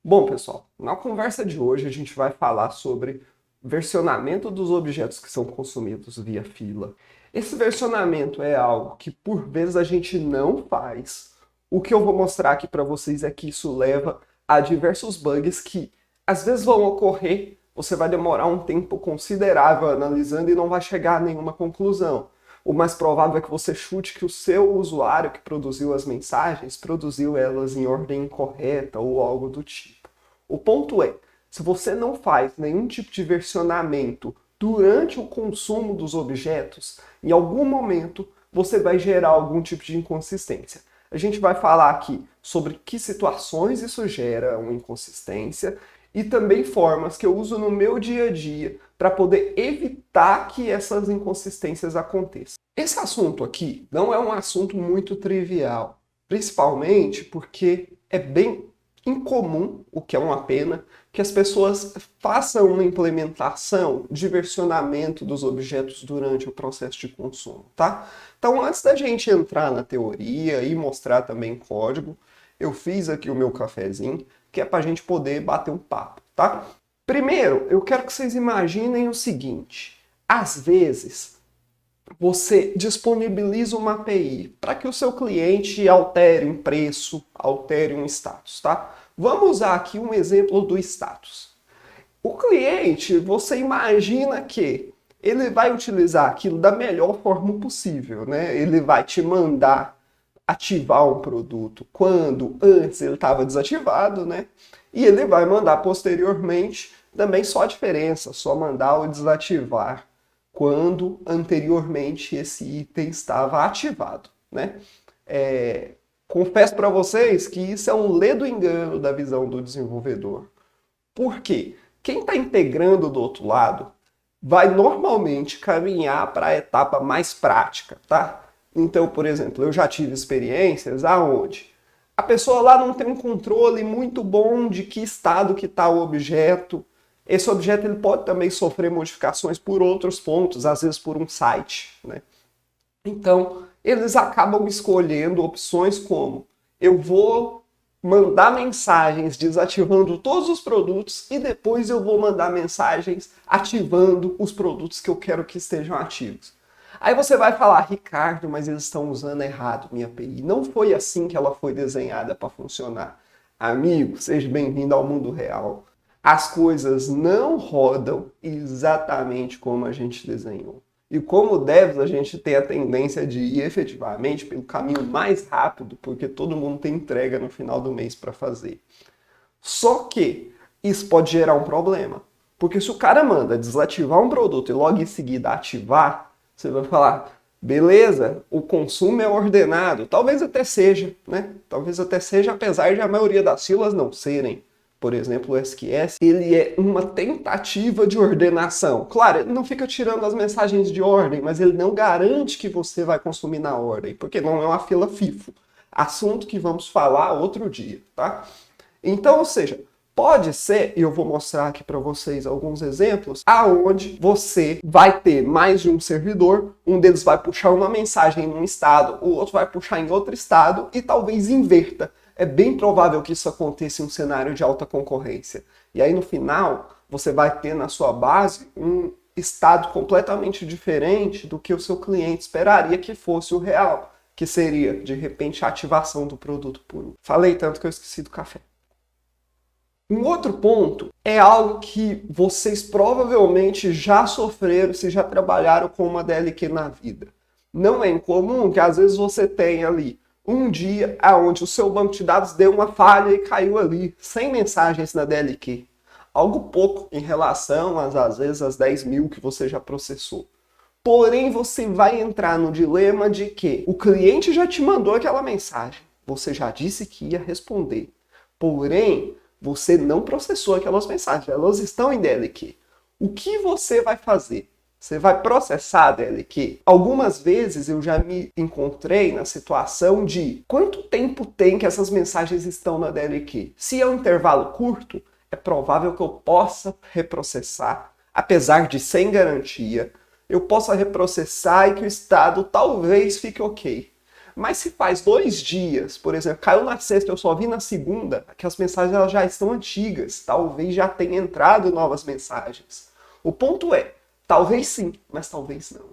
Bom, pessoal, na conversa de hoje a gente vai falar sobre versionamento dos objetos que são consumidos via fila. Esse versionamento é algo que por vezes a gente não faz. O que eu vou mostrar aqui para vocês é que isso leva a diversos bugs que às vezes vão ocorrer, você vai demorar um tempo considerável analisando e não vai chegar a nenhuma conclusão. O mais provável é que você chute que o seu usuário que produziu as mensagens produziu elas em ordem incorreta ou algo do tipo. O ponto é, se você não faz nenhum tipo de versionamento durante o consumo dos objetos, em algum momento você vai gerar algum tipo de inconsistência. A gente vai falar aqui sobre que situações isso gera uma inconsistência e também formas que eu uso no meu dia a dia para poder evitar que essas inconsistências aconteçam. Esse assunto aqui não é um assunto muito trivial, principalmente porque é bem incomum, o que é uma pena, que as pessoas façam uma implementação de versionamento dos objetos durante o processo de consumo, tá? Então, antes da gente entrar na teoria e mostrar também código, eu fiz aqui o meu cafezinho, que é para a gente poder bater um papo, tá? Primeiro, eu quero que vocês imaginem o seguinte: às vezes você disponibiliza uma API para que o seu cliente altere um preço, altere um status, tá? Vamos usar aqui um exemplo do status. O cliente, você imagina que ele vai utilizar aquilo da melhor forma possível, né? Ele vai te mandar ativar um produto quando antes ele estava desativado, né? E ele vai mandar posteriormente também só a diferença, só mandar ou desativar quando anteriormente esse item estava ativado, né? Confesso para vocês que isso é um ledo engano da visão do desenvolvedor. Por quê? Quem está integrando do outro lado vai normalmente caminhar para a etapa mais prática, tá? Então, por exemplo, eu já tive experiências aonde a pessoa lá não tem um controle muito bom de que estado que está o objeto. Esse objeto ele pode também sofrer modificações por outros pontos, às vezes por um site, né? Então, eles acabam escolhendo opções como eu vou mandar mensagens desativando todos os produtos e depois eu vou mandar mensagens ativando os produtos que eu quero que estejam ativos. Aí você vai falar, Ricardo, mas eles estão usando errado minha API. Não foi assim que ela foi desenhada para funcionar. Amigo, seja bem-vindo ao mundo real. As coisas não rodam exatamente como a gente desenhou. E como devs, a gente tem a tendência de ir efetivamente pelo caminho mais rápido, porque todo mundo tem entrega no final do mês para fazer. Só que isso pode gerar um problema. Porque se o cara manda desativar um produto e logo em seguida ativar, você vai falar, beleza, o consumo é ordenado. Talvez até seja, né? Talvez até seja, apesar de a maioria das filas não serem. Por exemplo, o SQS, ele é uma tentativa de ordenação. Claro, ele não fica tirando as mensagens de ordem, mas ele não garante que você vai consumir na ordem, porque não é uma fila FIFO. Assunto que vamos falar outro dia, tá? Então, ou seja, pode ser, e eu vou mostrar aqui para vocês alguns exemplos, aonde você vai ter mais de um servidor, um deles vai puxar uma mensagem em um estado, o outro vai puxar em outro estado e talvez inverta. É bem provável que isso aconteça em um cenário de alta concorrência. E aí no final, você vai ter na sua base um estado completamente diferente do que o seu cliente esperaria que fosse o real, que seria, de repente, a ativação do produto puro. Falei tanto que eu esqueci do café. Um outro ponto é algo que vocês provavelmente já sofreram se já trabalharam com uma DLQ na vida. Não é incomum que às vezes você tenha ali um dia onde o seu banco de dados deu uma falha e caiu ali, sem mensagens na DLQ. Algo pouco em relação às vezes às 10 mil que você já processou. Porém, você vai entrar no dilema de que o cliente já te mandou aquela mensagem. Você já disse que ia responder. Porém, você não processou aquelas mensagens. Elas estão em DLQ. O que você vai fazer? Você vai processar a DLQ? Algumas vezes eu já me encontrei na situação de quanto tempo tem que essas mensagens estão na DLQ? Se é um intervalo curto, é provável que eu possa reprocessar, apesar de sem garantia, eu possa reprocessar e que o estado talvez fique ok. Mas se faz 2 dias, por exemplo, caiu na sexta, eu só vi na segunda, aquelas mensagens elas já estão antigas, talvez já tenha entrado novas mensagens. O ponto é, talvez sim, mas talvez não.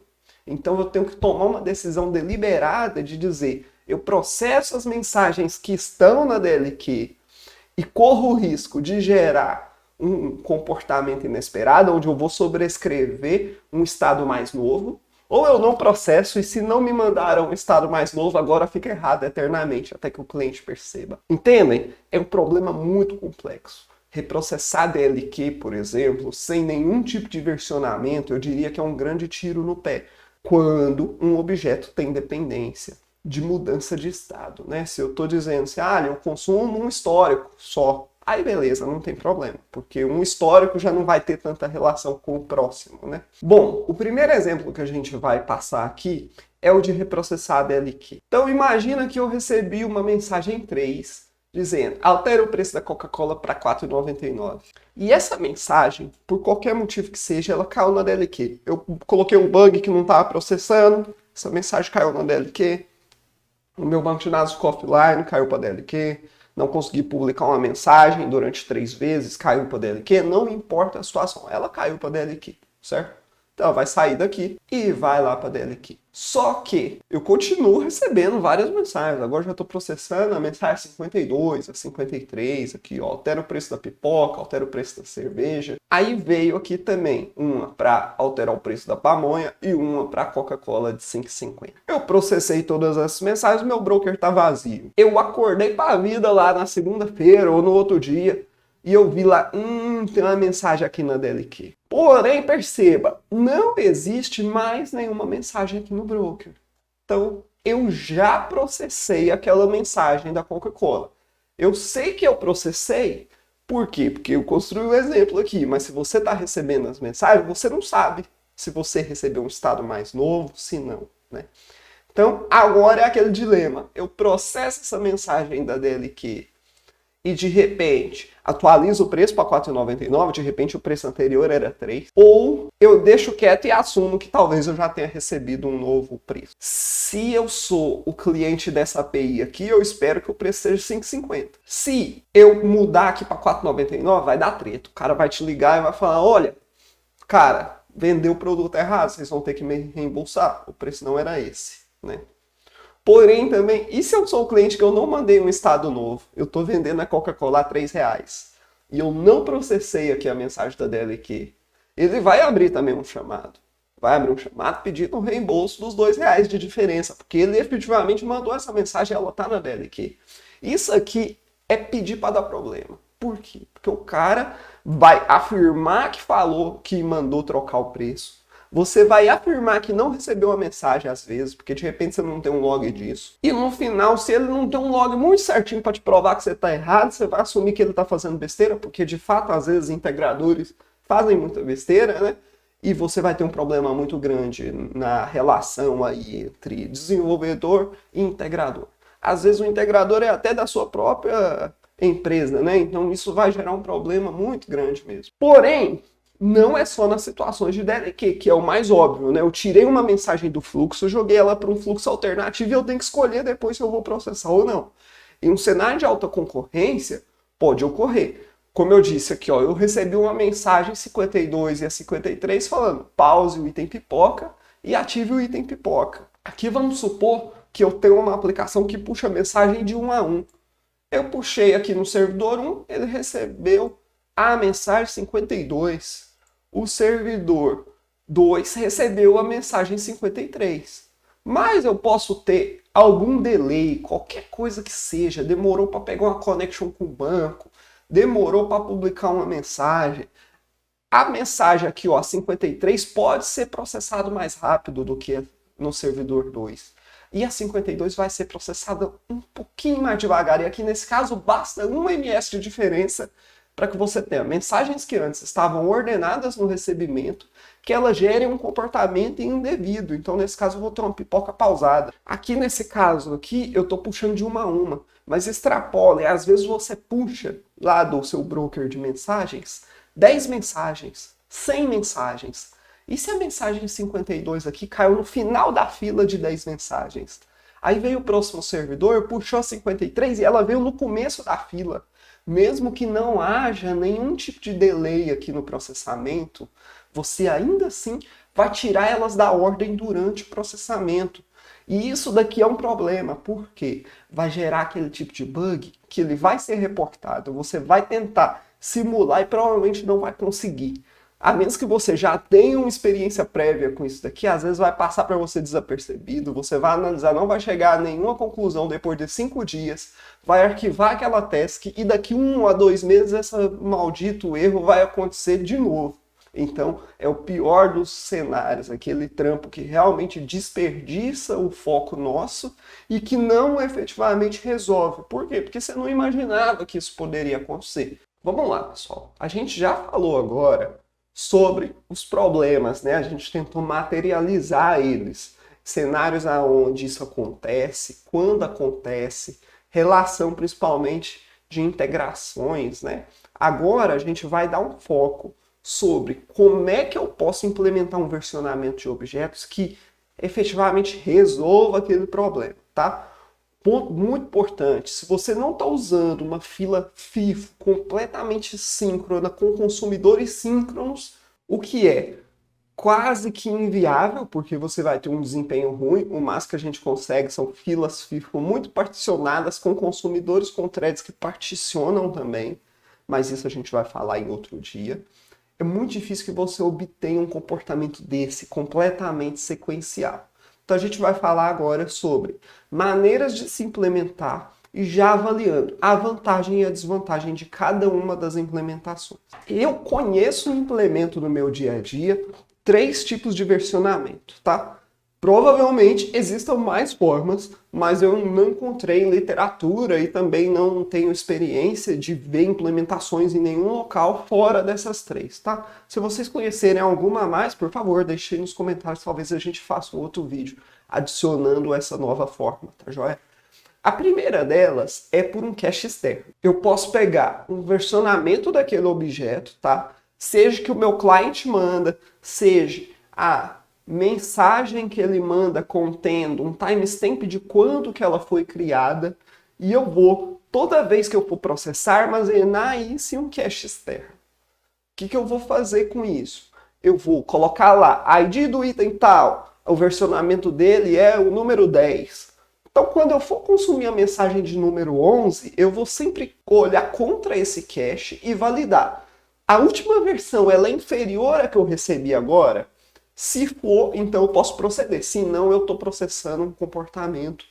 Então eu tenho que tomar uma decisão deliberada de dizer, eu processo as mensagens que estão na DLQ e corro o risco de gerar um comportamento inesperado, onde eu vou sobrescrever um estado mais novo, ou eu não processo e se não me mandaram um estado mais novo, agora fica errado eternamente, até que o cliente perceba. Entendem? É um problema muito complexo. Reprocessar DLQ, por exemplo, sem nenhum tipo de versionamento, eu diria que é um grande tiro no pé, quando um objeto tem dependência de mudança de estado, né? Se eu estou dizendo assim, eu consumo um histórico só, aí beleza, não tem problema, porque um histórico já não vai ter tanta relação com o próximo, né? Bom, o primeiro exemplo que a gente vai passar aqui é o de reprocessar a DLQ. Então imagina que eu recebi uma mensagem 3 dizendo, altera o preço da Coca-Cola para R$ 4,99. E essa mensagem, por qualquer motivo que seja, ela caiu na DLQ. Eu coloquei um bug que não estava processando, essa mensagem caiu na DLQ, o meu banco de dados ficou offline, caiu para DLQ, não consegui publicar uma mensagem durante 3 vezes, caiu para DLQ, não importa a situação, ela caiu para DLQ, certo? Então ela vai sair daqui e vai lá para DLQ. Só que eu continuo recebendo várias mensagens. Agora já estou processando a mensagem 52, a 53, aqui, ó, altera o preço da pipoca, altera o preço da cerveja. Aí veio aqui também uma para alterar o preço da pamonha e uma para Coca-Cola de 5,50. Eu processei todas essas mensagens, meu broker tá vazio. Eu acordei para a vida lá na segunda-feira ou no outro dia e eu vi lá, tem uma mensagem aqui na DLQ. Porém, perceba, não existe mais nenhuma mensagem aqui no broker. Então, eu já processei aquela mensagem da Coca-Cola. Eu sei que eu processei, por quê? Porque eu construí o exemplo aqui, mas se você está recebendo as mensagens, você não sabe se você recebeu um estado mais novo, se não, né? Então, agora é aquele dilema. Eu processo essa mensagem da DLQ e de repente atualizo o preço para R$ 4,99, de repente o preço anterior era 3, ou eu deixo quieto e assumo que talvez eu já tenha recebido um novo preço. Se eu sou o cliente dessa API aqui, eu espero que o preço seja 5,50. Se eu mudar aqui para R$ 4,99, vai dar treta. O cara vai te ligar e vai falar, olha, cara, vendeu o produto errado, vocês vão ter que me reembolsar, o preço não era esse, né? Porém, também, e se eu sou o cliente que eu não mandei um estado novo? Eu estou vendendo a Coca-Cola a R$3 e eu não processei aqui a mensagem da DLQ. Ele vai abrir também um chamado. Vai abrir um chamado pedindo um reembolso dos R$2 de diferença, porque ele efetivamente mandou essa mensagem e ela está na DLQ. Isso aqui é pedir para dar problema. Por quê? Porque o cara vai afirmar que falou que mandou trocar o preço. Você vai afirmar que não recebeu a mensagem às vezes, porque de repente você não tem um log disso. E no final, se ele não tem um log muito certinho para te provar que você está errado, você vai assumir que ele está fazendo besteira, porque de fato, às vezes, integradores fazem muita besteira, né? E você vai ter um problema muito grande na relação aí entre desenvolvedor e integrador. Às vezes o integrador é até da sua própria empresa, né? Então isso vai gerar um problema muito grande mesmo. Porém, não é só nas situações de DLQ, que é o mais óbvio, né? Eu tirei uma mensagem do fluxo, joguei ela para um fluxo alternativo e eu tenho que escolher depois se eu vou processar ou não. Em um cenário de alta concorrência, pode ocorrer. Como eu disse aqui, ó, eu recebi uma mensagem 52 e a 53 falando pause o item pipoca e ative o item pipoca. Aqui vamos supor que eu tenho uma aplicação que puxa a mensagem de 1 a 1. Eu puxei aqui no servidor 1, ele recebeu a mensagem 52. O servidor 2 recebeu a mensagem 53. Mas eu posso ter algum delay, qualquer coisa que seja, demorou para pegar uma connection com o banco, demorou para publicar uma mensagem. A mensagem aqui, ó, 53, pode ser processado mais rápido do que no servidor 2. E a 52 vai ser processada um pouquinho mais devagar. E aqui nesse caso basta 1 ms de diferença para que você tenha mensagens que antes estavam ordenadas no recebimento, que elas gerem um comportamento indevido. Então, nesse caso, eu vou ter uma pipoca pausada. Aqui, nesse caso aqui, eu estou puxando de 1 a 1, mas extrapola. E às vezes você puxa lá do seu broker de mensagens 10 mensagens, 100 mensagens. E se a mensagem 52 aqui caiu no final da fila de 10 mensagens? Aí veio o próximo servidor, puxou a 53 e ela veio no começo da fila. Mesmo que não haja nenhum tipo de delay aqui no processamento, você ainda assim vai tirar elas da ordem durante o processamento. E isso daqui é um problema, porque vai gerar aquele tipo de bug que ele vai ser reportado, você vai tentar simular e provavelmente não vai conseguir. A menos que você já tenha uma experiência prévia com isso daqui, às vezes vai passar para você desapercebido, você vai analisar, não vai chegar a nenhuma conclusão depois de 5 dias, vai arquivar aquela task e daqui 1 a 2 meses esse maldito erro vai acontecer de novo. Então, é o pior dos cenários, aquele trampo que realmente desperdiça o foco nosso e que não efetivamente resolve. Por quê? Porque você não imaginava que isso poderia acontecer. Vamos lá, pessoal. A gente já falou agora sobre os problemas, né? A gente tentou materializar eles. Cenários aonde isso acontece, quando acontece, relação principalmente de integrações, né? Agora a gente vai dar um foco sobre como é que eu posso implementar um versionamento de objetos que efetivamente resolva aquele problema, tá? Ponto muito importante, se você não está usando uma fila FIFO completamente síncrona com consumidores síncronos, o que é quase que inviável, porque você vai ter um desempenho ruim, o máximo que a gente consegue são filas FIFO muito particionadas com consumidores com threads que particionam também, mas isso a gente vai falar em outro dia. É muito difícil que você obtenha um comportamento desse, completamente sequencial. Então a gente vai falar agora sobre maneiras de se implementar e já avaliando a vantagem e a desvantagem de cada uma das implementações. Eu conheço e implemento no meu dia a dia 3 tipos de versionamento, tá? Provavelmente existam mais formas, mas eu não encontrei literatura e também não tenho experiência de ver implementações em nenhum local fora dessas 3, tá? Se vocês conhecerem alguma a mais, por favor, deixem nos comentários, talvez a gente faça um outro vídeo adicionando essa nova forma, tá joia? A primeira delas é por um cache externo. Eu posso pegar um versionamento daquele objeto, tá? Seja que o meu cliente manda, seja a mensagem que ele manda contendo um timestamp de quando que ela foi criada, e eu vou, toda vez que eu for processar, armazenar isso em um cache externo. O que eu vou fazer com isso? Eu vou colocar lá, ID do item tal, o versionamento dele é o número 10. Então, quando eu for consumir a mensagem de número 11, eu vou sempre olhar contra esse cache e validar. A última versão ela é inferior à que eu recebi agora? Se for, então eu posso proceder. Se não, eu estou processando um comportamento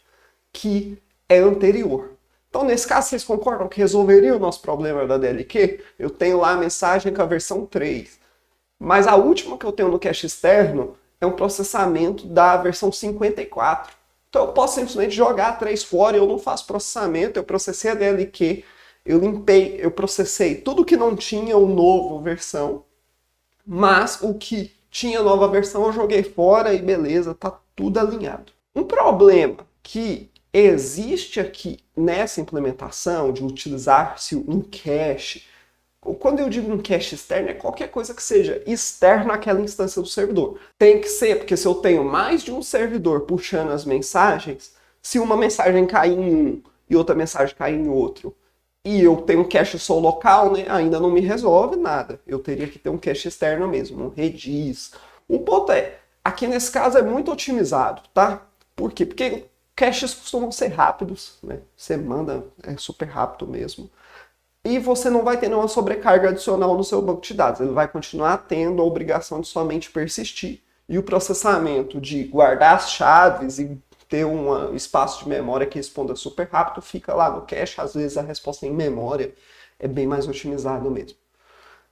que é anterior. Então, nesse caso, vocês concordam que resolveria o nosso problema da DLQ? Eu tenho lá a mensagem com a versão 3. Mas a última que eu tenho no cache externo é um processamento da versão 54. Então, eu posso simplesmente jogar a 3 fora e eu não faço processamento. Eu processei a DLQ, eu limpei, eu processei tudo que não tinha o novo versão, mas o que tinha nova versão, eu joguei fora e beleza, tá tudo alinhado. Um problema que existe aqui nessa implementação de utilizar-se um cache, quando eu digo um cache externo, é qualquer coisa que seja externo àquela instância do servidor. Tem que ser, porque se eu tenho mais de um servidor puxando as mensagens, se uma mensagem cair em um e outra mensagem cair em outro, e eu tenho um cache só local, né, ainda não me resolve nada. Eu teria que ter um cache externo mesmo, um Redis. O ponto é, aqui nesse caso é muito otimizado, tá? Por quê? Porque caches costumam ser rápidos, né? Você manda, é super rápido mesmo. E você não vai ter nenhuma sobrecarga adicional no seu banco de dados. Ele vai continuar tendo a obrigação de somente persistir. E o processamento de guardar as chaves e ter um espaço de memória que responda super rápido, fica lá no cache, às vezes a resposta em memória é bem mais otimizado mesmo.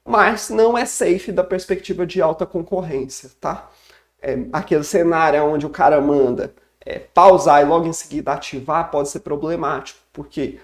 Mas não é safe da perspectiva de alta concorrência, tá? Aquele cenário onde o cara manda pausar e logo em seguida ativar pode ser problemático, porque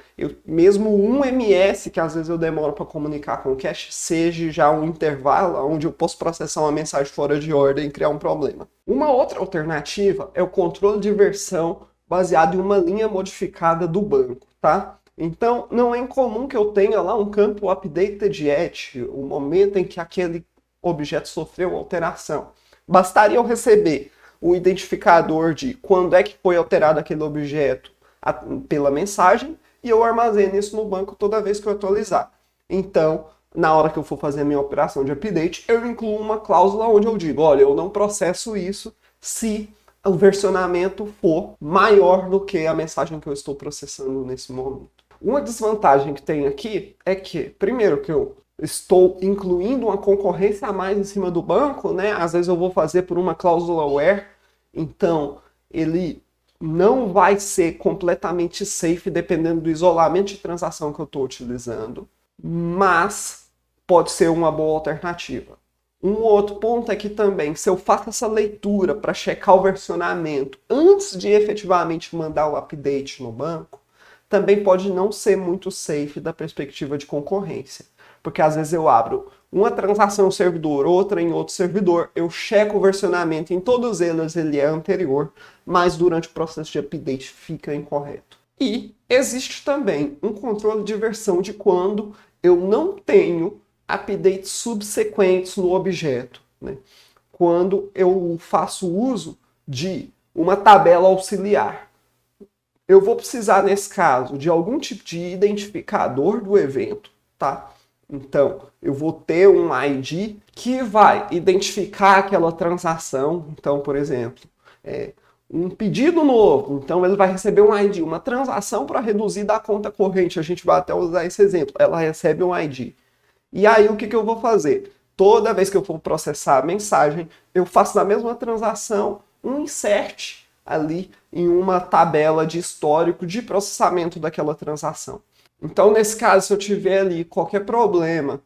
mesmo um ms, que às vezes eu demoro para comunicar com o cache, seja já um intervalo onde eu posso processar uma mensagem fora de ordem e criar um problema. Uma outra alternativa é o controle de versão baseado em uma linha modificada do banco, tá? Então, não é incomum que eu tenha lá um campo updated at, o momento em que aquele objeto sofreu alteração. Bastaria eu receber o identificador de quando é que foi alterado aquele objeto pela mensagem, e eu armazeno isso no banco toda vez que eu atualizar. Então, na hora que eu for fazer a minha operação de update, eu incluo uma cláusula onde eu digo, olha, eu não processo isso se o versionamento for maior do que a mensagem que eu estou processando nesse momento. Uma desvantagem que tem aqui é que, primeiro, que eu estou incluindo uma concorrência a mais em cima do banco, né? Às vezes eu vou fazer por uma cláusula where, então ele não vai ser completamente safe dependendo do isolamento de transação que eu estou utilizando, mas pode ser uma boa alternativa. Um outro ponto é que também, se eu faço essa leitura para checar o versionamento antes de efetivamente mandar o update no banco, também pode não ser muito safe da perspectiva de concorrência. Porque às vezes eu abro uma transação em um servidor, outra em outro servidor, eu checo o versionamento em todos eles, ele é anterior, mas durante o processo de update fica incorreto. E existe também um controle de versão de quando eu não tenho updates subsequentes no objeto, né? Quando eu faço uso de uma tabela auxiliar. Eu vou precisar, nesse caso, de algum tipo de identificador do evento, tá? Então, eu vou ter um ID que vai identificar aquela transação. Então, por exemplo, um pedido novo. Então, ele vai receber um ID. Uma transação para reduzir da conta corrente. A gente vai até usar esse exemplo. Ela recebe um ID. E aí, o que eu vou fazer? Toda vez que eu for processar a mensagem, eu faço na mesma transação um insert ali em uma tabela de histórico de processamento daquela transação. Então, nesse caso, se eu tiver ali qualquer problema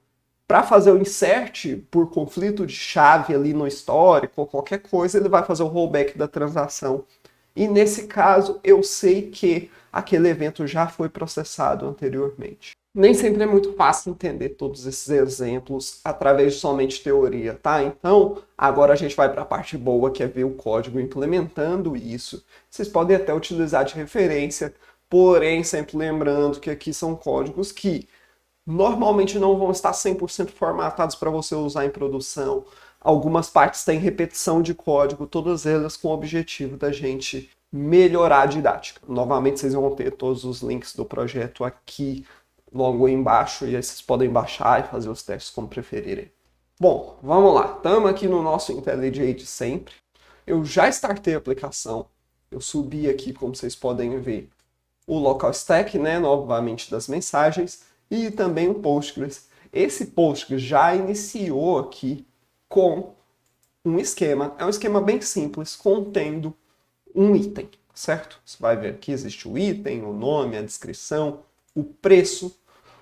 para fazer o insert por conflito de chave ali no histórico ou qualquer coisa, ele vai fazer o rollback da transação. E nesse caso, eu sei que aquele evento já foi processado anteriormente. Nem sempre é muito fácil entender todos esses exemplos através de somente teoria, tá? Então, agora a gente vai para a parte boa, que é ver o código implementando isso. Vocês podem até utilizar de referência, porém, sempre lembrando que aqui são códigos que normalmente não vão estar 100% formatados para você usar em produção. Algumas partes têm repetição de código, todas elas com o objetivo da gente melhorar a didática. Novamente, vocês vão ter todos os links do projeto aqui logo embaixo, e aí vocês podem baixar e fazer os testes como preferirem. Bom, vamos lá. Estamos aqui no nosso IntelliJ de sempre. Eu já startei a aplicação. Eu subi aqui, como vocês podem ver, o local stack, né, novamente das mensagens, e também o Postgres. Esse Postgres já iniciou aqui com um esquema. É um esquema bem simples, contendo um item, certo? Você vai ver aqui, existe o item, o nome, a descrição, o preço,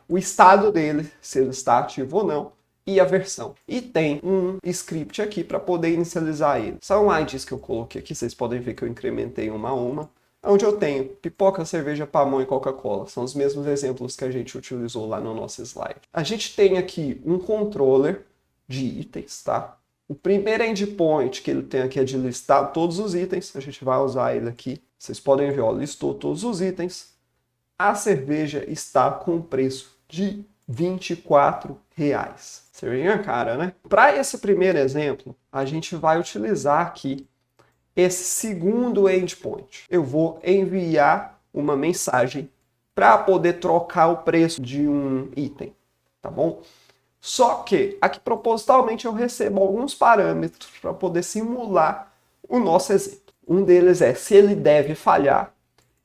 o estado dele, se ele está ativo ou não, e a versão. E tem um script aqui para poder inicializar ele. São IDs que eu coloquei aqui, vocês podem ver que eu incrementei uma a uma, onde eu tenho pipoca, cerveja, pamonha e Coca-Cola. São os mesmos exemplos que a gente utilizou lá no nosso slide. A gente tem aqui um controller de itens, tá? O primeiro endpoint que ele tem aqui é de listar todos os itens. A gente vai usar ele aqui. Vocês podem ver, ó, listou todos os itens. A cerveja está com preço de R$24. Cervejinha cara, né? Para esse primeiro exemplo, a gente vai utilizar aqui esse segundo endpoint. Eu vou enviar uma mensagem para poder trocar o preço de um item, tá bom? Só que aqui propositalmente eu recebo alguns parâmetros para poder simular o nosso exemplo. Um deles é se ele deve falhar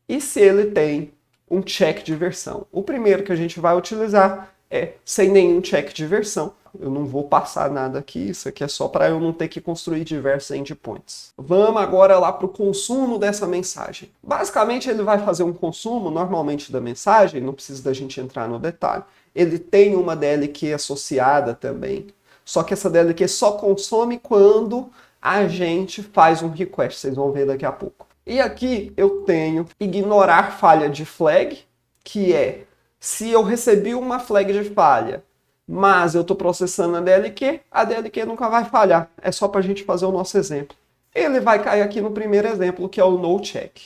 e se ele tem um check de versão. O primeiro que a gente vai utilizar é sem nenhum check de versão. Eu não vou passar nada aqui, isso aqui é só para eu não ter que construir diversos endpoints. Vamos agora lá para o consumo dessa mensagem. Basicamente ele vai fazer um consumo normalmente da mensagem, não precisa da gente entrar no detalhe. Ele tem uma DLQ associada também, só que essa DLQ só consome quando a gente faz um request, vocês vão ver daqui a pouco. E aqui eu tenho ignorar falha de flag, que é se eu recebi uma flag de falha, mas eu estou processando a DLQ nunca vai falhar. É só para a gente fazer o nosso exemplo. Ele vai cair aqui no primeiro exemplo, que é o no check.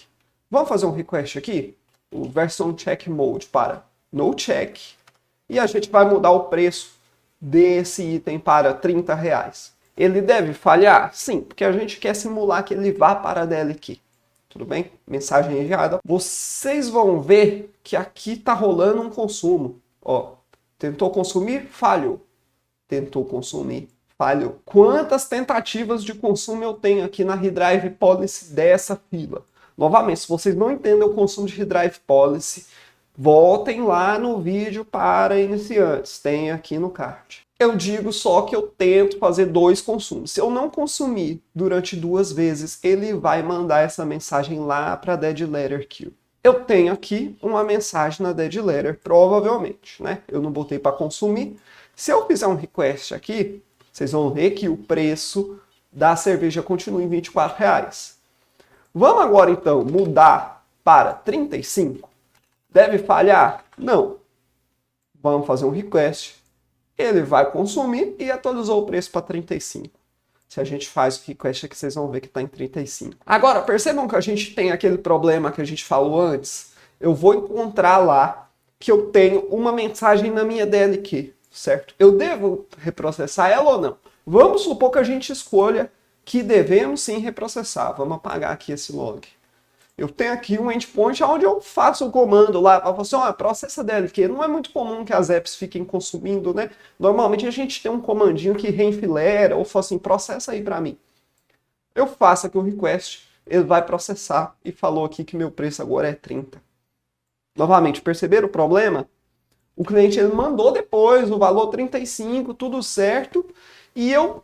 Vamos fazer um request aqui? O version check mode para no check. E a gente vai mudar o preço desse item para R$30. Ele deve falhar? Sim, porque a gente quer simular que ele vá para a DLQ. Tudo bem? Mensagem enviada. Vocês vão ver que aqui está rolando um consumo. Ó, tentou consumir? Falhou. Tentou consumir? Falhou. Quantas tentativas de consumo eu tenho aqui na Redrive Policy dessa fila? Novamente, se vocês não entendem o consumo de Redrive Policy, voltem lá no vídeo para iniciantes. Tem aqui no card. Eu digo só que eu tento fazer 2 consumos. Se eu não consumir durante 2 vezes, ele vai mandar essa mensagem lá para a Dead Letter Queue. Eu tenho aqui uma mensagem na Dead Letter, provavelmente, né? Eu não botei para consumir. Se eu fizer um request aqui, vocês vão ver que o preço da cerveja continua em R$24. Vamos agora, então, mudar para 35? Deve falhar? Não. Vamos fazer um request. Ele vai consumir e atualizou o preço para 35. Se a gente faz o request aqui, vocês vão ver que está em 35. Agora, percebam que a gente tem aquele problema que a gente falou antes. Eu vou encontrar lá que eu tenho uma mensagem na minha DLQ, certo? Eu devo reprocessar ela ou não? Vamos supor que a gente escolha que devemos sim reprocessar. Vamos apagar aqui esse log. Eu tenho aqui um endpoint onde eu faço o comando lá para você, processa DLQ. Não é muito comum que as apps fiquem consumindo, né? Normalmente a gente tem um comandinho que reenfilera ou fala assim, processa aí para mim. Eu faço aqui o request, ele vai processar e falou aqui que meu preço agora é 30. Novamente, perceberam o problema? O cliente ele mandou depois o valor 35, tudo certo, e eu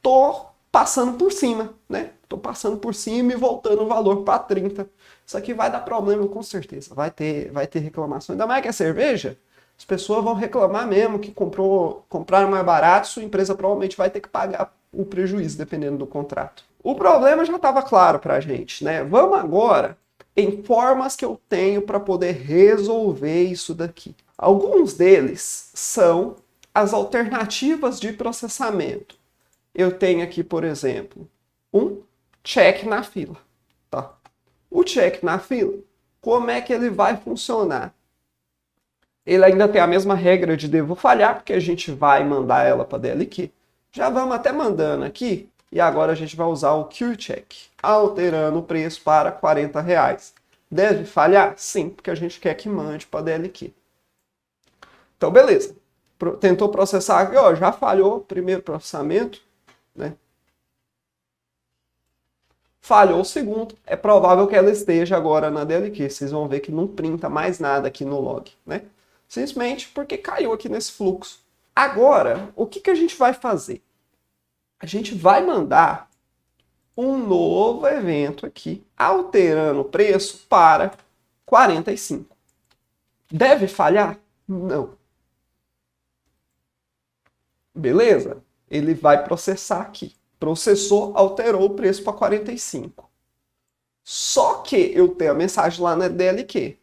tô passando por cima, né? Tô passando por cima e voltando o valor para 30. Isso aqui vai dar problema com certeza. Vai ter reclamação. Ainda mais que é cerveja, as pessoas vão reclamar mesmo que compraram mais barato, sua empresa provavelmente vai ter que pagar o prejuízo, dependendo do contrato. O problema já estava claro para a gente, né? Vamos agora em formas que eu tenho para poder resolver isso daqui. Alguns deles são as alternativas de processamento. Eu tenho aqui, por exemplo, um check na fila. Tá? O check na fila, como é que ele vai funcionar? Ele ainda tem a mesma regra de devo falhar, porque a gente vai mandar ela para a DLQ. Já vamos até mandando aqui, e agora a gente vai usar o QCheck, alterando o preço para R$40. Deve falhar? Sim, porque a gente quer que mande para a DLQ. Então, beleza. Tentou processar aqui, ó, já falhou o primeiro processamento, né? Falhou o segundo, é provável que ela esteja agora na DLQ. Vocês vão ver que não printa mais nada aqui no log, né? Simplesmente porque caiu aqui nesse fluxo. Agora, o que a gente vai fazer? A gente vai mandar um novo evento aqui, alterando o preço para 45. Deve falhar? Não. Beleza? Ele vai processar aqui. Processou, alterou o preço para 45. Só que eu tenho a mensagem lá na DLQ.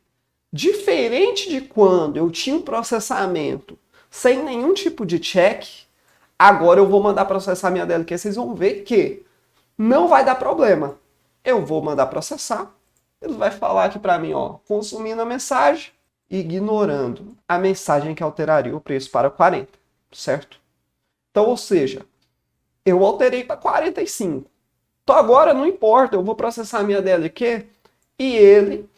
Diferente de quando eu tinha um processamento sem nenhum tipo de check, agora eu vou mandar processar minha DLQ. Vocês vão ver que não vai dar problema. Eu vou mandar processar. Ele vai falar aqui para mim, ó, consumindo a mensagem, ignorando a mensagem que alteraria o preço para 40, certo? Então, ou seja, eu alterei para 45. Então agora não importa, eu vou processar a minha DLQ e ele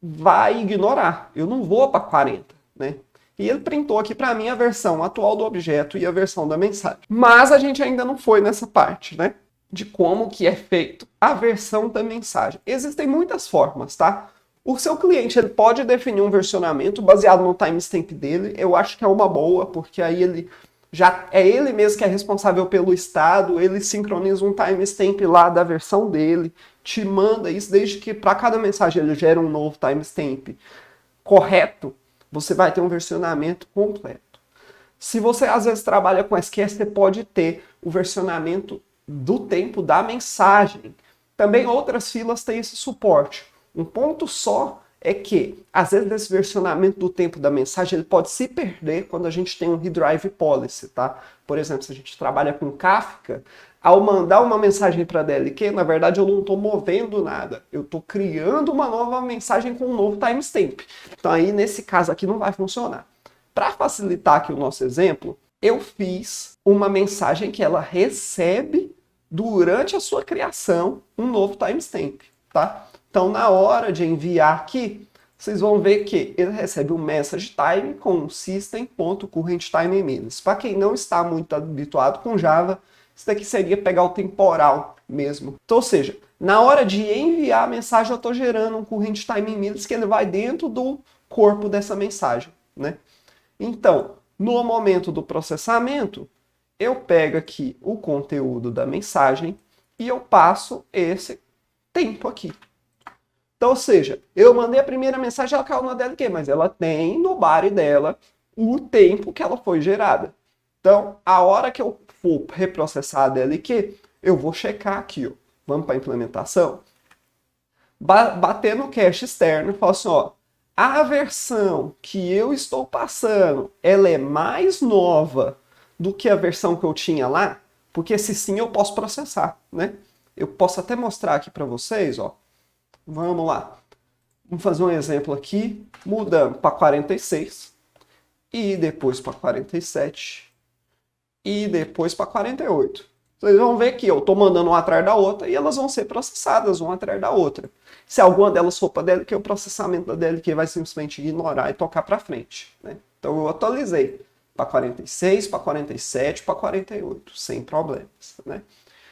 vai ignorar. Eu não vou para 40, né? E ele printou aqui para mim a versão atual do objeto e a versão da mensagem. Mas a gente ainda não foi nessa parte, né? De como que é feito a versão da mensagem. Existem muitas formas, tá? O seu cliente ele pode definir um versionamento baseado no timestamp dele. Eu acho que é uma boa, porque aí ele já é ele mesmo que é responsável pelo estado, ele sincroniza um timestamp lá da versão dele, te manda isso, desde que para cada mensagem ele gera um novo timestamp correto, você vai ter um versionamento completo. Se você às vezes trabalha com SQL, você pode ter o versionamento do tempo da mensagem. Também outras filas têm esse suporte. Um ponto só é que, às vezes, esse versionamento do tempo da mensagem ele pode se perder quando a gente tem um Redrive Policy, tá? Por exemplo, se a gente trabalha com Kafka, ao mandar uma mensagem para a DLQ, na verdade eu não estou movendo nada, eu estou criando uma nova mensagem com um novo timestamp. Então aí, nesse caso aqui, não vai funcionar. Para facilitar aqui o nosso exemplo, eu fiz uma mensagem que ela recebe durante a sua criação um novo timestamp, tá? Então, na hora de enviar aqui, vocês vão ver que ele recebe um message time com system.currentTimeMinutes. Para quem não está muito habituado com Java, isso daqui seria pegar o temporal mesmo. Então, ou seja, na hora de enviar a mensagem, eu estou gerando um currentTimeMinutes que ele vai dentro do corpo dessa mensagem, né? Então, no momento do processamento, eu pego aqui o conteúdo da mensagem e eu passo esse tempo aqui. Então, ou seja, eu mandei a primeira mensagem, ela caiu na DLQ, mas ela tem no body dela o tempo que ela foi gerada. Então, a hora que eu for reprocessar a DLQ, eu vou checar aqui, ó. Vamos para a implementação. Bater no cache externo e falar assim, ó, a versão que eu estou passando, ela é mais nova do que a versão que eu tinha lá? Porque se sim, eu posso processar, né? Eu posso até mostrar aqui para vocês, ó. Vamos lá. Vamos fazer um exemplo aqui. Mudamos para 46. E depois para 47. E depois para 48. Vocês vão ver que eu estou mandando uma atrás da outra e elas vão ser processadas uma atrás da outra. Se alguma delas for para DLQ, o processamento da DLQ vai simplesmente ignorar e tocar para frente, né? Então eu atualizei para 46, para 47, para 48, sem problemas, né?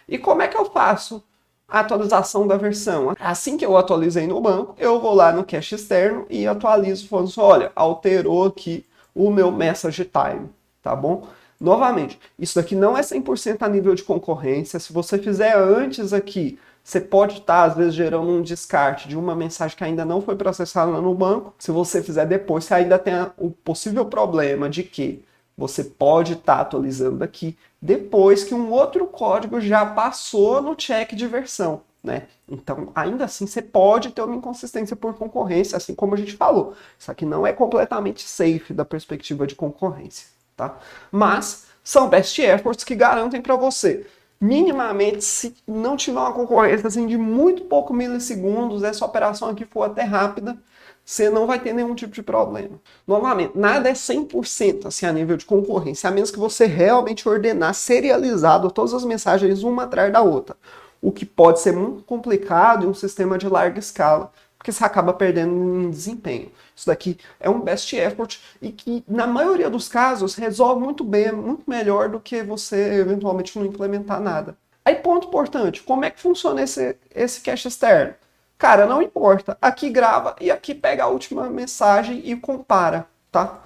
E como é que eu faço a atualização da versão? Assim que eu atualizei no banco, eu vou lá no cache externo e atualizo, falando assim, olha, alterou aqui o meu message time, tá bom? Novamente, isso daqui não é 100% a nível de concorrência. Se você fizer antes aqui, você pode estar, às vezes, gerando um descarte de uma mensagem que ainda não foi processada no banco. Se você fizer depois, você ainda tem o possível problema de que você pode estar atualizando aqui depois que um outro código já passou no check de versão, né? Então, ainda assim, você pode ter uma inconsistência por concorrência, assim como a gente falou. Isso aqui não é completamente safe da perspectiva de concorrência, tá? Mas são best efforts que garantem para você, minimamente, se não tiver uma concorrência assim, de muito pouco milissegundos, essa operação aqui for até rápida, você não vai ter nenhum tipo de problema. Novamente, nada é 100% assim, a nível de concorrência, a menos que você realmente ordenar serializado todas as mensagens uma atrás da outra. O que pode ser muito complicado em um sistema de larga escala, porque você acaba perdendo em desempenho. Isso daqui é um best effort e que, na maioria dos casos, resolve muito bem, muito melhor do que você eventualmente não implementar nada. Aí, ponto importante, como é que funciona esse cache externo? Cara, não importa. Aqui grava e aqui pega a última mensagem e compara, tá?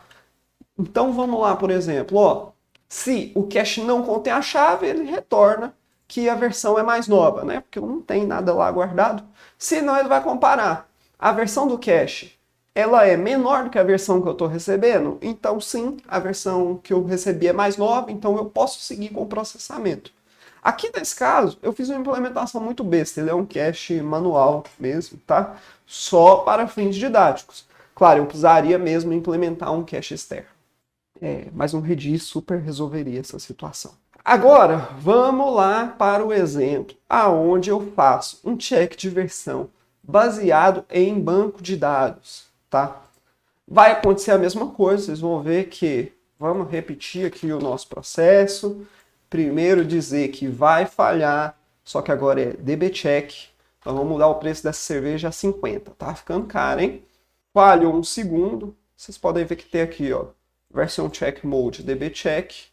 Então, vamos lá, por exemplo, ó. Se o cache não contém a chave, ele retorna que a versão é mais nova, né? Porque não tem nada lá guardado. Senão, ele vai comparar. A versão do cache, ela é menor do que a versão que eu estou recebendo? Então, sim, a versão que eu recebi é mais nova, então eu posso seguir com o processamento. Aqui nesse caso, eu fiz uma implementação muito besta, ele é um cache manual mesmo, tá? Só para fins didáticos. Claro, eu precisaria mesmo implementar um cache externo. Mas um Redis super resolveria essa situação. Agora, vamos lá para o exemplo aonde eu faço um check de versão baseado em banco de dados, tá? Vai acontecer a mesma coisa, vocês vão ver que, vamos repetir aqui o nosso processo. Primeiro dizer que vai falhar, só que agora é dbcheck. Então vamos mudar o preço dessa cerveja a 50, tá ficando caro, hein? Falhou um segundo, vocês podem ver que tem aqui, ó, version check mode dbcheck.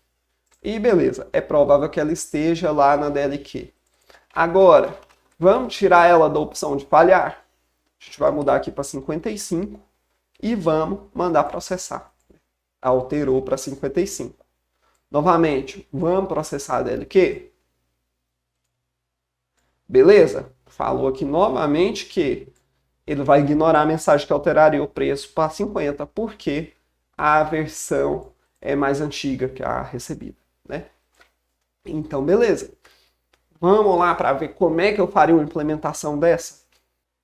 E beleza, é provável que ela esteja lá na DLQ. Agora, vamos tirar ela da opção de falhar. A gente vai mudar aqui para 55 e vamos mandar processar. Alterou para 55. Novamente, vamos processar a DLQ? Beleza? Falou aqui novamente que ele vai ignorar a mensagem que alteraria o preço para 50, porque a versão é mais antiga que a recebida, né? Então, beleza. Vamos lá para ver como é que eu faria uma implementação dessa.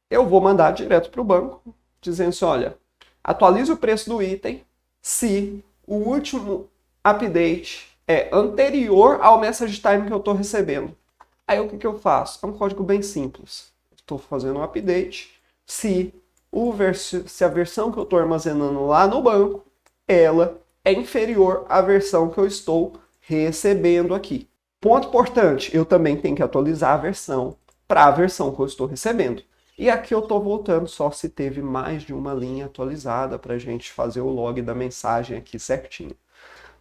Eu vou mandar direto para o banco, dizendo assim, olha, atualize o preço do item se o último update é anterior ao message time que eu estou recebendo. Aí o que eu faço? É um código bem simples. Estou fazendo um update se a versão que eu estou armazenando lá no banco, ela é inferior à versão que eu estou recebendo aqui. Ponto importante, eu também tenho que atualizar a versão para a versão que eu estou recebendo. E aqui eu estou voltando só se teve mais de uma linha atualizada para a gente fazer o log da mensagem aqui certinho.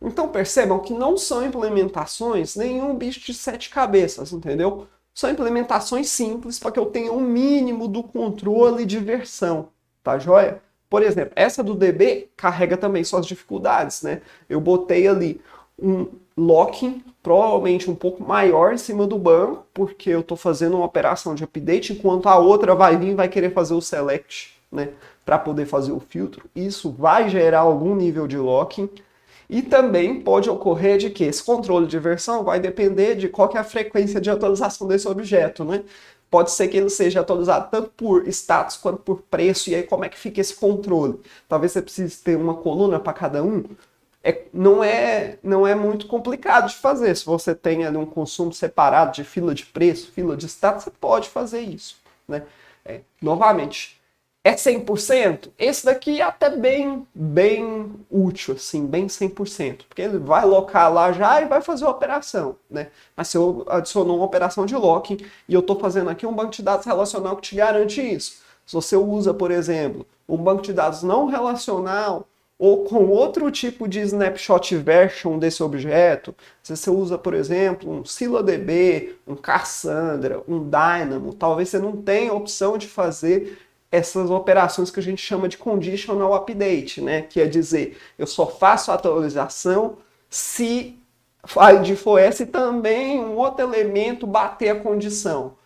Então percebam que não são implementações nenhum bicho de 7 cabeças, entendeu? São implementações simples para que eu tenha um mínimo do controle de versão, tá joia? Por exemplo, essa do DB carrega também suas dificuldades, né? Eu botei ali um locking, provavelmente um pouco maior em cima do banco, porque eu estou fazendo uma operação de update, enquanto a outra vai vir e vai querer fazer o select, né? Para poder fazer o filtro. Isso vai gerar algum nível de locking. E também pode ocorrer de que esse controle de versão vai depender de qual que é a frequência de atualização desse objeto, né? Pode ser que ele seja atualizado tanto por status quanto por preço, e aí como é que fica esse controle? Talvez você precise ter uma coluna para cada um. Não é muito complicado de fazer. Se você tem ali um consumo separado de fila de preço, fila de status, você pode fazer isso, né? Novamente, é 100%? Esse daqui é até bem útil, assim, bem 100%, porque ele vai locar lá já e vai fazer a operação, né? Mas se eu adicionou uma operação de locking e eu estou fazendo aqui um banco de dados relacional que te garante isso. Se você usa, por exemplo, um banco de dados não relacional ou com outro tipo de snapshot version desse objeto, se você usa, por exemplo, um ScyllaDB, um Cassandra, um Dynamo, talvez você não tenha a opção de fazer essas operações que a gente chama de conditional update, né? Que é dizer, eu só faço a atualização se a ID for essa e também um outro elemento bater a condição.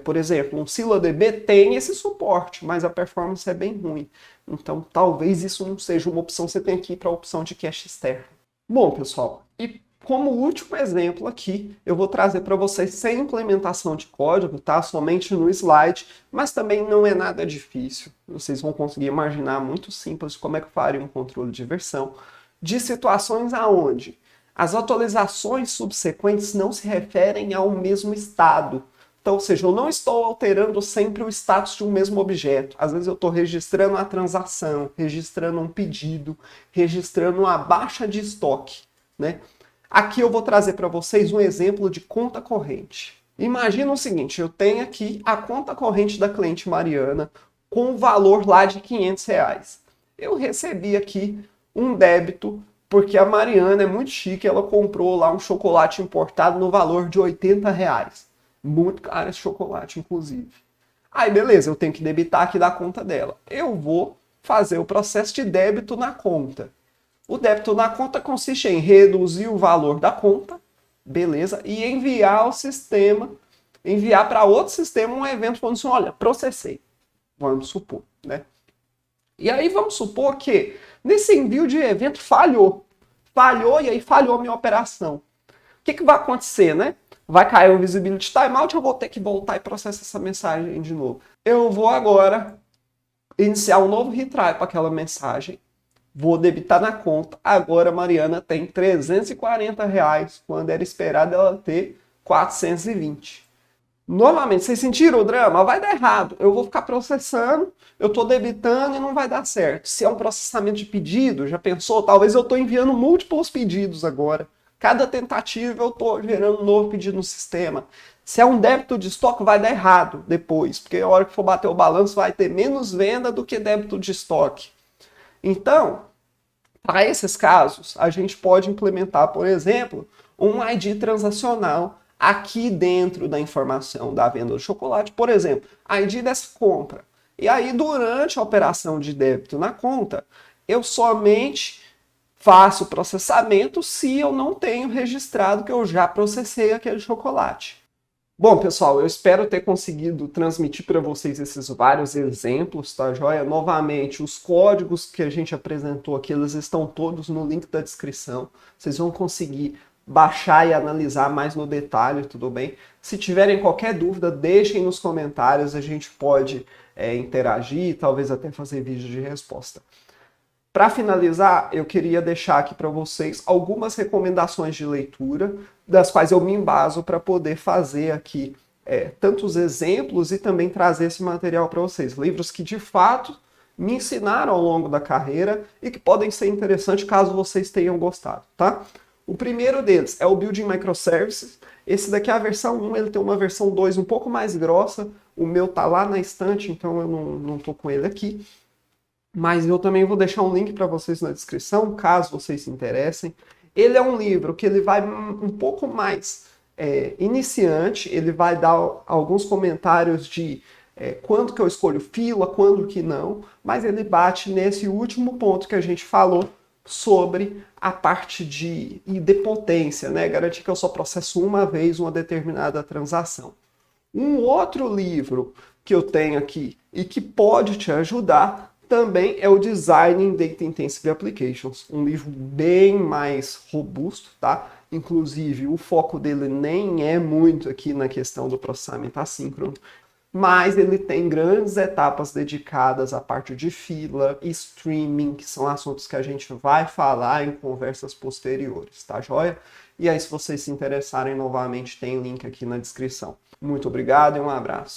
Por exemplo, um ScyllaDB tem esse suporte, mas a performance é bem ruim. Então, talvez isso não seja uma opção, você tem que ir para a opção de cache externo. Bom, pessoal, e como último exemplo aqui, eu vou trazer para vocês sem implementação de código, tá? Somente no slide, mas também não é nada difícil. Vocês vão conseguir imaginar muito simples como é que faria um controle de versão de situações aonde as atualizações subsequentes não se referem ao mesmo estado. Então, ou seja, eu não estou alterando sempre o status de um mesmo objeto. Às vezes eu estou registrando a transação, registrando um pedido, registrando uma baixa de estoque, né? Aqui eu vou trazer para vocês um exemplo de conta corrente. Imagina o seguinte, eu tenho aqui a conta corrente da cliente Mariana com o valor lá de R$500. Eu recebi aqui um débito porque a Mariana é muito chique, ela comprou lá um chocolate importado no valor de R$80. Muito caro esse chocolate, inclusive. Aí, beleza, eu tenho que debitar aqui da conta dela. Eu vou fazer o processo de débito na conta. O débito na conta consiste em reduzir o valor da conta, beleza, e enviar ao sistema, enviar para outro sistema um evento falando assim, olha, processei, vamos supor, né? E aí vamos supor que nesse envio de evento falhou e aí falhou a minha operação. O que vai acontecer, né? Vai cair o visibility timeout, eu vou ter que voltar e processar essa mensagem de novo. Eu vou agora iniciar um novo retry para aquela mensagem, vou debitar na conta. Agora a Mariana tem R$340, quando era esperado ela ter 420. Novamente, vocês sentiram o drama? Vai dar errado. Eu vou ficar processando, eu estou debitando e não vai dar certo. Se é um processamento de pedido, já pensou? Talvez eu estou enviando múltiplos pedidos agora. Cada tentativa eu estou gerando um novo pedido no sistema. Se é um débito de estoque, vai dar errado depois, porque a hora que for bater o balanço vai ter menos venda do que débito de estoque. Então, para esses casos, a gente pode implementar, por exemplo, um ID transacional aqui dentro da informação da venda do chocolate. Por exemplo, ID dessa compra. E aí, durante a operação de débito na conta, eu somente faço o processamento se eu não tenho registrado que eu já processei aquele chocolate. Bom, pessoal, eu espero ter conseguido transmitir para vocês esses vários exemplos, tá joia? Novamente, os códigos que a gente apresentou aqui, eles estão todos no link da descrição. Vocês vão conseguir baixar e analisar mais no detalhe, tudo bem? Se tiverem qualquer dúvida, deixem nos comentários, a gente pode interagir, talvez até fazer vídeo de resposta. Para finalizar, eu queria deixar aqui para vocês algumas recomendações de leitura, das quais eu me embaso para poder fazer aqui tantos exemplos e também trazer esse material para vocês. Livros que de fato me ensinaram ao longo da carreira e que podem ser interessantes caso vocês tenham gostado, tá? O primeiro deles é o Building Microservices. Esse daqui é a versão 1, ele tem uma versão 2 um pouco mais grossa. O meu tá lá na estante, então eu não tô com ele aqui. Mas eu também vou deixar um link para vocês na descrição, caso vocês se interessem. Ele é um livro que ele vai um pouco mais iniciante, ele vai dar alguns comentários de quando que eu escolho fila, quando que não, mas ele bate nesse último ponto que a gente falou sobre a parte de idempotência, né? Garantir que eu só processo uma vez uma determinada transação. Um outro livro que eu tenho aqui e que pode te ajudar também é o Designing Data Intensive Applications, um livro bem mais robusto, tá? Inclusive, o foco dele nem é muito aqui na questão do processamento assíncrono, mas ele tem grandes etapas dedicadas à parte de fila e streaming, que são assuntos que a gente vai falar em conversas posteriores, tá joia? E aí, se vocês se interessarem novamente, tem link aqui na descrição. Muito obrigado e um abraço.